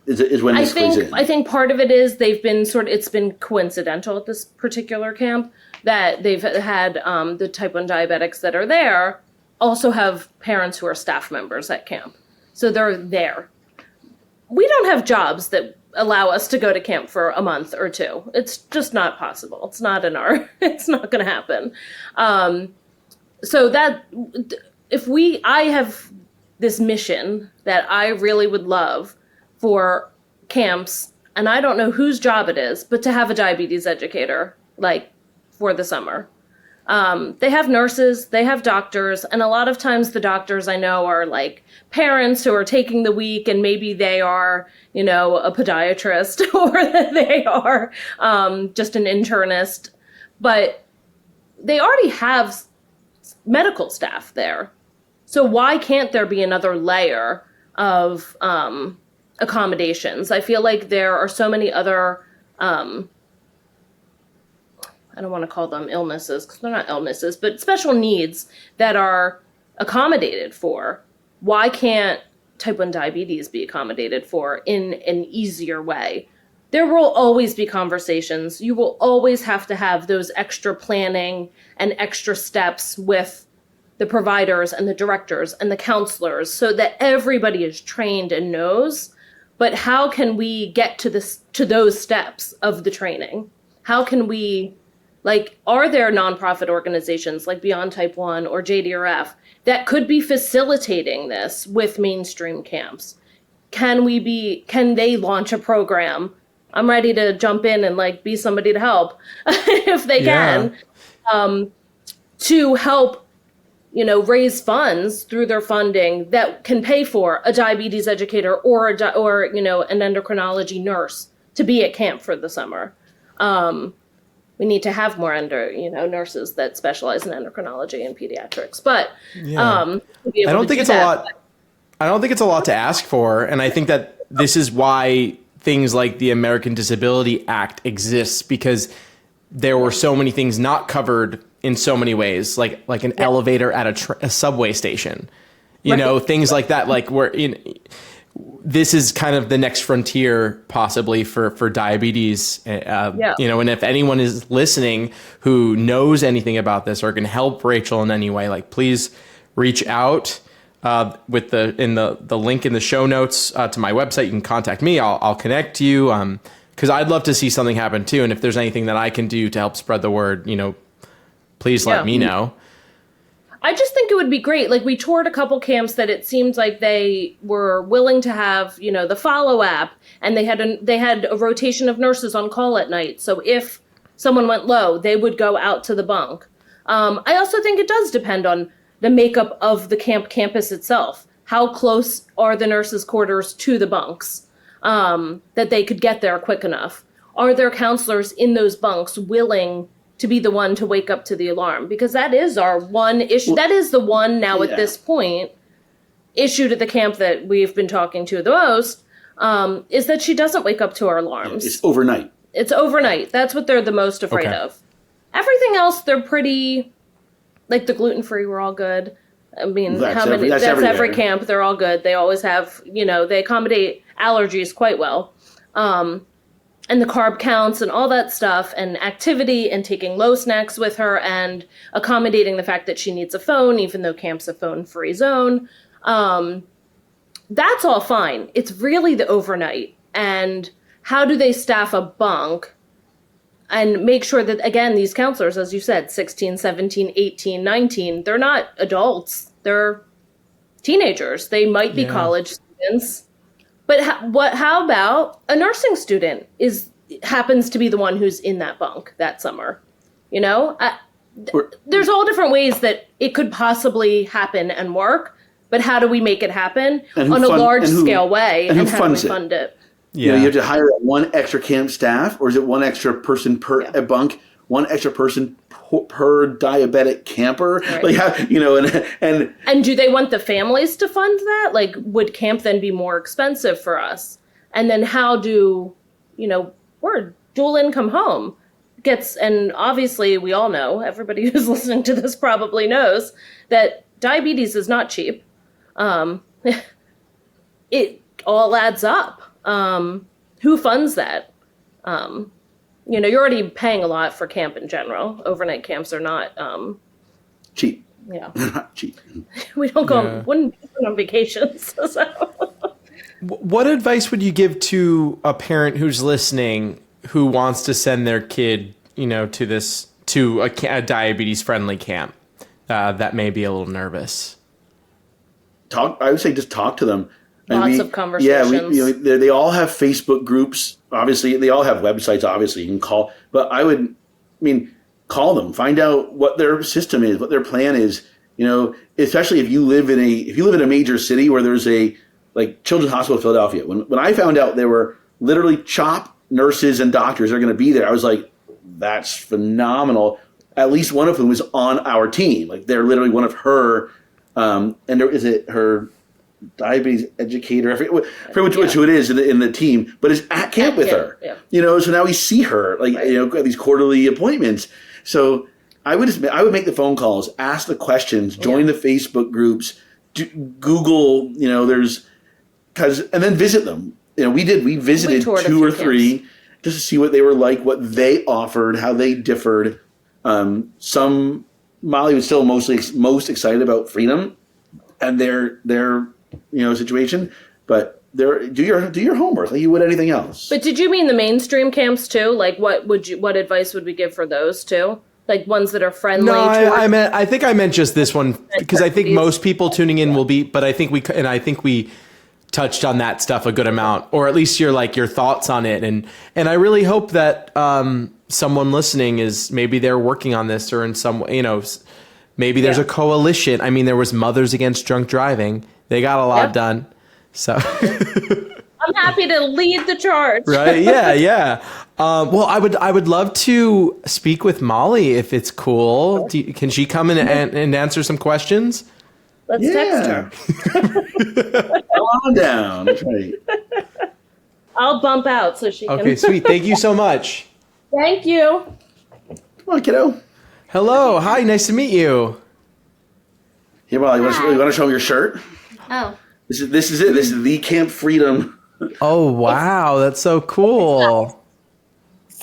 Speaker 2: is when this plays in.
Speaker 3: I think part of it is it's been coincidental at this particular camp that they've had the type 1 diabetics that are there also have parents who are staff members at camp. So they're there. We don't have jobs that allow us to go to camp for a month or two. It's just not possible. It's not it's not going to happen. So that I have this mission that I really would love for camps, and I don't know whose job it is, but to have a diabetes educator, like, for the summer. They have nurses, they have doctors, and a lot of times the doctors I know are, like, parents who are taking the week, and maybe they are, a podiatrist, or they are just an internist, but they already have medical staff there. So why can't there be another layer of accommodations? I feel like there are so many other, I don't want to call them illnesses because they're not illnesses, but special needs that are accommodated for. Why can't type 1 diabetes be accommodated for in an easier way? There will always be conversations. You will always have to have those extra planning and extra steps with the providers and the directors and the counselors so that everybody is trained and knows. But how can we get to those steps of the training? How can we, are there nonprofit organizations like Beyond Type 1 or JDRF that could be facilitating this with mainstream camps? Can they launch a program? I'm ready to jump in and be somebody to help if they can, to help raise funds through their funding that can pay for a diabetes educator or an endocrinology nurse to be at camp for the summer. we need to have more nurses that specialize in endocrinology and pediatrics. But to be able
Speaker 1: I don't
Speaker 3: to
Speaker 1: think
Speaker 3: do
Speaker 1: it's a
Speaker 3: that,
Speaker 1: lot. I don't think it's a lot to ask for, and I think that this is why things like the American Disability Act exists, because there were so many things not covered in so many ways, like an elevator at a subway station, things like that. Like this is kind of the next frontier possibly for diabetes. And if anyone is listening who knows anything about this or can help Rachel in any way, like please reach out with the link in the show notes to my website. You can contact me. I'll connect you because I'd love to see something happen too. And if there's anything that I can do to help spread the word, please let me know.
Speaker 3: I just think it would be great. Like we toured a couple camps that it seemed like they were willing to have, the Follow app, and they had a rotation of nurses on call at night. So if someone went low, they would go out to the bunk. I also think it does depend on the makeup of the campus itself. How close are the nurses' quarters to the bunks that they could get there quick enough? Are there counselors in those bunks willing to be the one to wake up to the alarm? Because that is our one issue. That is the one now at this point issue to the camp that we've been talking to the most, is that she doesn't wake up to our alarms.
Speaker 2: It's overnight.
Speaker 3: It's overnight. That's what they're the most afraid of. Everything else, they're pretty, like the gluten-free, we're all good. I mean, that's every camp. They're all good. They always have, they accommodate allergies quite well. And the carb counts and all that stuff and activity and taking low snacks with her and accommodating the fact that she needs a phone, even though camp's a phone-free zone. That's all fine. It's really the overnight. And how do they staff a bunk and make sure that, again, these counselors, as you said, 16, 17, 18, 19, they're not adults. They're teenagers. They might be college students. But how about a nursing student happens to be the one who's in that bunk that summer? There's all different ways that it could possibly happen and work, but how do we make it happen on a large scale way? And how do we fund it?
Speaker 2: Yeah. You have to hire one extra camp staff, or is it one extra person per a bunk, one extra person per diabetic camper? Right.
Speaker 3: And do they want the families to fund that? Like, would camp then be more expensive for us? And then how do, we're a dual income home and obviously we all know, everybody who's listening to this probably knows that diabetes is not cheap. It all adds up. Who funds that? You're already paying a lot for camp in general. Overnight camps are not
Speaker 2: cheap.
Speaker 3: Yeah,
Speaker 2: not cheap.
Speaker 3: We don't go wouldn't go on vacations. So.
Speaker 1: What advice would you give to a parent who's listening who wants to send their kid, to a diabetes friendly camp that may be a little nervous?
Speaker 2: I would say just talk to them.
Speaker 3: Lots of conversations.
Speaker 2: Yeah, they all have Facebook groups. Obviously, they all have websites. Obviously, you can call. But call them. Find out what their system is, what their plan is. Especially if you live in a major city where there's like Children's Hospital of Philadelphia. When I found out there were literally CHOP nurses and doctors that are going to be there, I was like, that's phenomenal. At least one of whom is on our team. Like they're literally one of her. And there is it her. Diabetes educator, I forget which who it is in the team, but is at camp with her. Yeah. So now we see her at these quarterly appointments. So I would make the phone calls, ask the questions, join the Facebook groups, Google. And then visit them. We visited 2 or 3 just to see what they were like, what they offered, how they differed. Molly was still most excited about freedom and their situation, but do your homework like you would anything else.
Speaker 3: But did you mean the mainstream camps too? Like what advice would we give for those too? Like ones that are friendly?
Speaker 1: No, I think I meant just this one because I think most people tuning in will be, but I think we touched on that stuff a good amount, or at least your thoughts on it. And I really hope that someone listening is maybe they're working on this or in some way, maybe there's a coalition. I mean, there was Mothers Against Drunk Driving. They got a lot done. So
Speaker 3: I I'm happy to lead the charge.
Speaker 1: Right? Yeah, yeah. Well, I would love to speak with Molly if it's cool. Can she come in and answer some questions?
Speaker 3: Let's text
Speaker 2: Yeah.
Speaker 3: her.
Speaker 2: Come on down. That's right.
Speaker 3: I'll bump out so she can.
Speaker 1: Okay, sweet. Thank you so much.
Speaker 3: Thank you.
Speaker 2: Come on, kiddo.
Speaker 1: Hello. Hi. Nice to meet you.
Speaker 2: Here, Molly, you want to show them your shirt?
Speaker 4: Oh,
Speaker 2: This is it. This is the Camp Freedom.
Speaker 1: Oh, wow. That's so cool.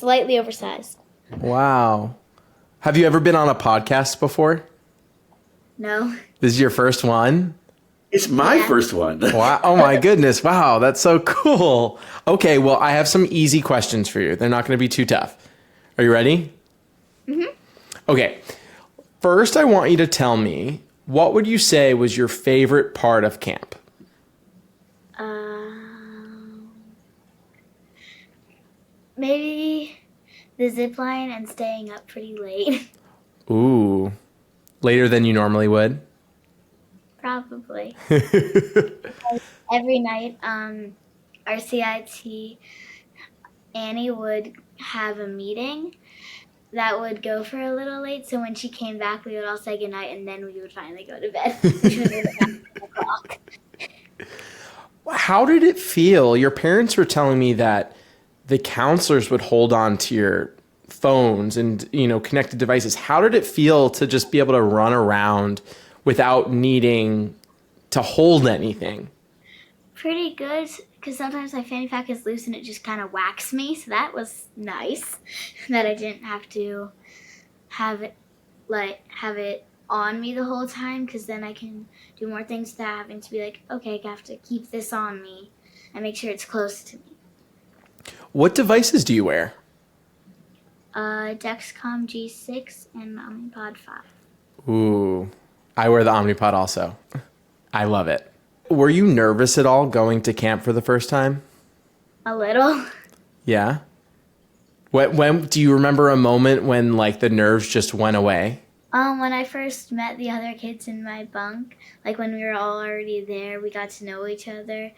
Speaker 4: slightly oversized.
Speaker 1: Wow. Have you ever been on a podcast before?
Speaker 4: No.
Speaker 1: This is your first one?
Speaker 2: It's my
Speaker 4: Yeah.
Speaker 2: first one.
Speaker 1: Wow. Oh my goodness. Wow. That's so cool. Okay. Well, I have some easy questions for you. They're not going to be too tough. Are you ready? Mm-hmm. Okay. First, I want you to tell me, what would you say was your favorite part of camp?
Speaker 4: Maybe the zip line and staying up pretty late.
Speaker 1: Ooh. Later than you normally would?
Speaker 4: Probably. Every night, our CIT, Annie would have a meeting that would go for a little late. So when she came back, we would all say goodnight, and then we would finally go to bed, which was at 9 o'clock.
Speaker 1: How did it feel? Your parents were telling me that the counselors would hold on to your phones and, connected devices. How did it feel to just be able to run around without needing to hold anything?
Speaker 4: Pretty good, because sometimes my fanny pack is loose and it just kind of whacks me. So that was nice that I didn't have to have it on me the whole time, because then I can do more things without having to be like, okay, I have to keep this on me and make sure it's close to me.
Speaker 1: What devices do you wear?
Speaker 4: Dexcom G6 and Omnipod 5.
Speaker 1: Ooh, I wear the Omnipod also. I love it. Were you nervous at all going to camp for the first time?
Speaker 4: A little.
Speaker 1: Yeah. When do you remember a moment when the nerves just went away?
Speaker 4: When I first met the other kids in my bunk, when we were all already there, we got to know each other.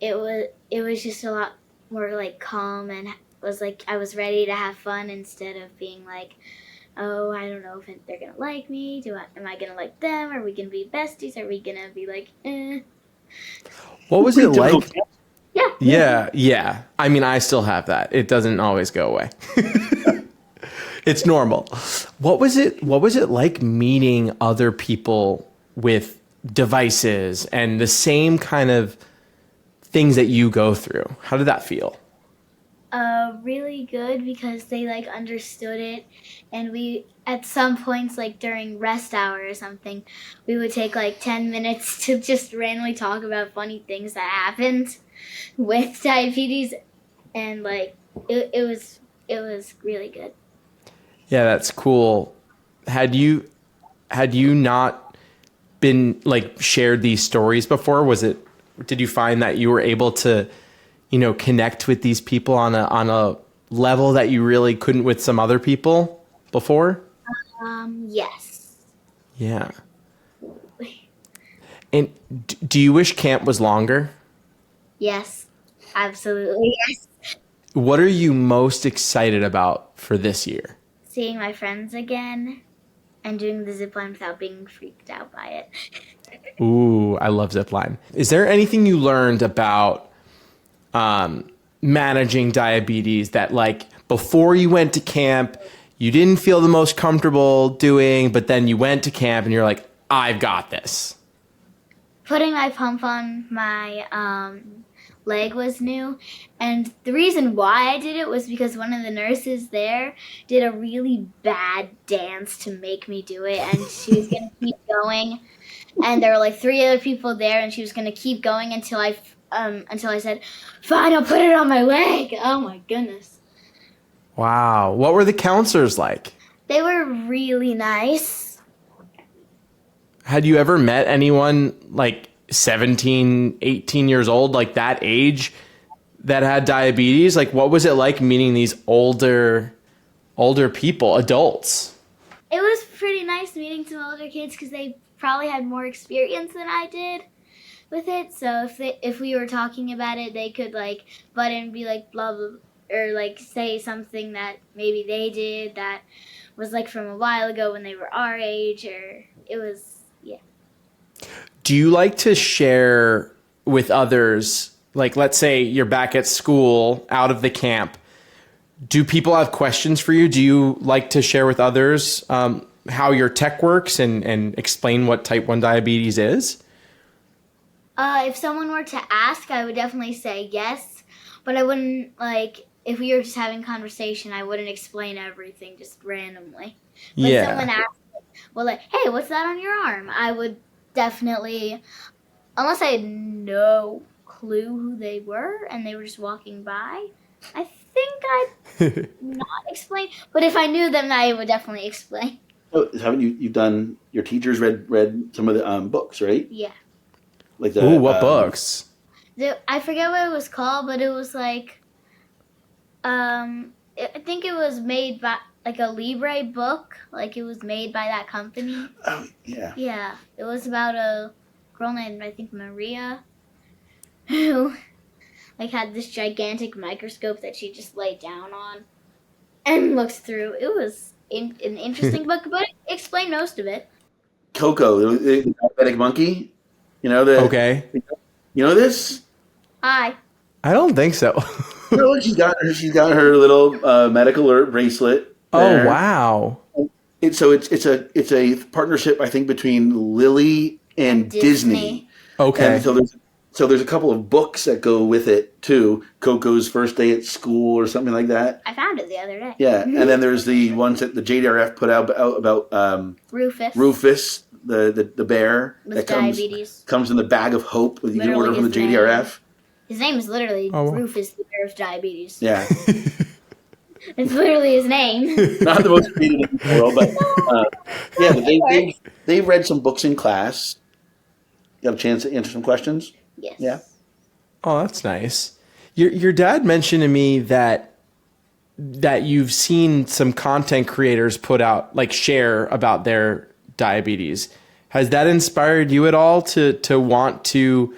Speaker 4: It was just a lot more calm, and was I was ready to have fun instead of being oh, I don't know if they're gonna like me. Am I gonna like them? Are we gonna be besties? Are we gonna be eh?
Speaker 1: What was it like?
Speaker 4: Yeah.
Speaker 1: Yeah. I mean, I still have that. It doesn't always go away. It's normal. What was it like meeting other people with devices and the same kind of things that you go through? How did that feel?
Speaker 4: Really good, because they understood it, and we at some points during rest hour or something, we would take 10 minutes to just randomly talk about funny things that happened with diabetes, and it was really good.
Speaker 1: Yeah, that's cool. Had you not been shared these stories before? Did you find that you were able to connect with these people on a level that you really couldn't with some other people before?
Speaker 4: Yes.
Speaker 1: Yeah. And do you wish camp was longer?
Speaker 4: Yes, absolutely yes.
Speaker 1: What are you most excited about for this year?
Speaker 4: Seeing my friends again and doing the zip line without being freaked out by it.
Speaker 1: Ooh, I love zipline. Is there anything you learned about managing diabetes that before you went to camp, you didn't feel the most comfortable doing, but then you went to camp and you're like, I've got this?
Speaker 4: Putting my pump on my leg was new, and the reason why I did it was because one of the nurses there did a really bad dance to make me do it, and she was going to keep going, and there were 3 other people there, and she was going to keep going until I said, fine, I'll put it on my leg. Oh my goodness.
Speaker 1: Wow. What were the counselors like?
Speaker 4: They were really nice.
Speaker 1: Had you ever met anyone 17, 18 years old, that age, that had diabetes? What was it like meeting these older people, adults?
Speaker 4: It was pretty nice meeting some older kids, because they probably had more experience than I did. with it. So if we were talking about it, they could like butt in and be like blah blah, or like say something that maybe they did that was like from a while ago when they were our age, or it was
Speaker 1: Do you like to share with others? Like, let's say you're back at school, out of the camp. Do people have questions for you? Do you like to share with others how your tech works and explain what type 1 diabetes is?
Speaker 4: If someone were to ask, I would definitely say yes, but I wouldn't, like, if we were just having conversation, I wouldn't explain everything just randomly. But if someone asked, well, like, hey, what's that on your arm? I would definitely, unless I had no clue who they were and they were just walking by, I think I'd not explain. But if I knew them, I would definitely explain.
Speaker 2: Oh, haven't you've done, your teachers read some of the books, right?
Speaker 4: Yeah.
Speaker 2: Like the,
Speaker 1: Ooh, what books?
Speaker 4: I forget what it was called, but it was like, I think it was made by, like, a Libre book. Like, it was made by that company.
Speaker 2: Oh, yeah.
Speaker 4: Yeah. It was about a girl named, I think, Maria, who, like, had this gigantic microscope that she just laid down on and looked through. It was an interesting book, but it explained most of it.
Speaker 2: Coco, the diabetic monkey. You know
Speaker 1: Okay.
Speaker 2: You know this?
Speaker 4: Hi.
Speaker 1: I don't think so.
Speaker 2: No, she's got her little medical alert bracelet.
Speaker 1: Oh, wow.
Speaker 2: It's a partnership, I think, between Lilly and Disney.
Speaker 1: Okay.
Speaker 2: And so there's a couple of books that go with it too. Coco's First Day at School or something like that.
Speaker 4: I found it the other day.
Speaker 2: Yeah, and then there's the ones that the JDRF put out about Rufus, the bear
Speaker 4: with
Speaker 2: that
Speaker 4: diabetes.
Speaker 2: comes in the bag of hope that you can
Speaker 4: Literally
Speaker 2: order from the
Speaker 4: his name.
Speaker 2: JDRF.
Speaker 4: His name is literally
Speaker 1: Oh, wow.
Speaker 4: Rufus, the bear of diabetes.
Speaker 2: Yeah,
Speaker 4: It's literally his name.
Speaker 2: not the most creative in the world, but yeah, but they've read some books in class. You have a chance to answer some questions.
Speaker 4: Yes.
Speaker 2: Yeah.
Speaker 1: Oh, that's nice. Your dad mentioned to me that you've seen some content creators put out, like, share about their diabetes. Has that inspired you at all to want to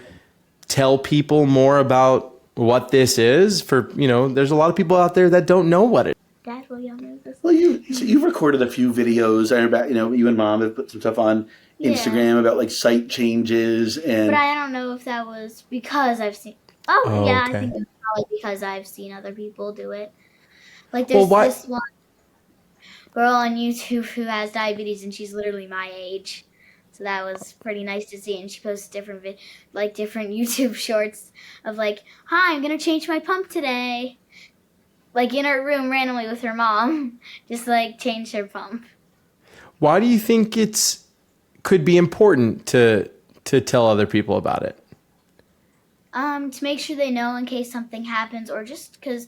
Speaker 1: tell people more about what this is? For, there's a lot of people out there that don't know what it is.
Speaker 4: Dad, will you know this?
Speaker 2: Well, you've recorded a few videos. I remember, you and Mom have put some stuff on Instagram about, like, site changes and.
Speaker 4: But I don't know if that was because I've seen. Oh, yeah,
Speaker 1: okay.
Speaker 4: I think it was probably because I've seen other people do it. Like, there's this one girl on YouTube who has diabetes, and she's literally my age. So that was pretty nice to see. And she posts different YouTube shorts of, like, hi, I'm going to change my pump today. Like, in her room randomly with her mom. Just, like, change her pump.
Speaker 1: Why do you think could be important to tell other people about it?
Speaker 4: To make sure they know in case something happens, or just because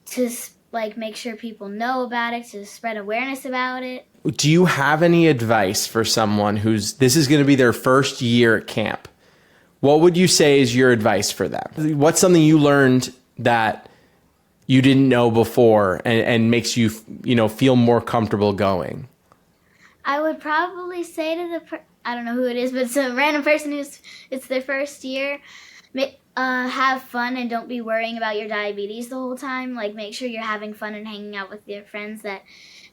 Speaker 4: to, like, make sure people know about it, to spread awareness about it.
Speaker 1: Do you have any advice for someone this is going to be their first year at camp? What would you say is your advice for them? What's something you learned that you didn't know before and makes you, feel more comfortable going?
Speaker 4: I would probably say to I don't know who it is, but it's a random person it's their first year. Have fun and don't be worrying about your diabetes the whole time. Like, make sure you're having fun and hanging out with your friends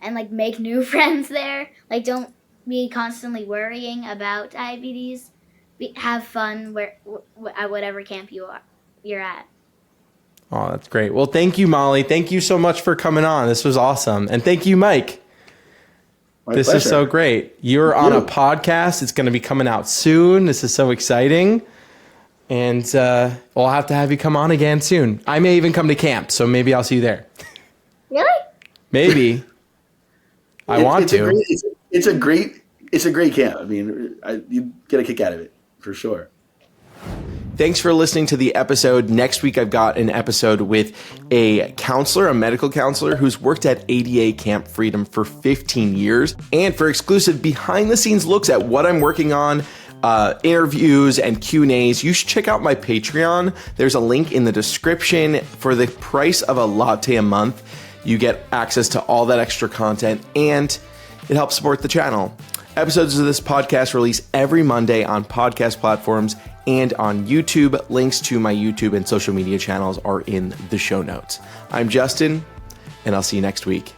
Speaker 4: and like make new friends there. Like, don't be constantly worrying about diabetes. Have fun at whatever camp you're at.
Speaker 1: Oh, that's great. Well, thank you, Molly. Thank you so much for coming on. This was awesome. And thank you, Mike. This is so great. You're on a podcast. It's going to be coming out soon. This is so exciting. And we'll have to have you come on again soon. I may even come to camp, so maybe I'll see you there.
Speaker 4: Really?
Speaker 1: Maybe. I want to.
Speaker 2: It's a great camp. I mean, you get a kick out of it for sure.
Speaker 1: Thanks for listening to the episode. Next week, I've got an episode with a counselor, a medical counselor who's worked at ADA Camp Freedom for 15 years. And for exclusive behind-the-scenes looks at what I'm working on, interviews and Q&As, you should check out my Patreon. There's a link in the description. For the price of a latte a month, you get access to all that extra content, and it helps support the channel. Episodes of this podcast release every Monday on podcast platforms and on YouTube. Links to my YouTube and social media channels are in the show notes. I'm Justin, and I'll see you next week.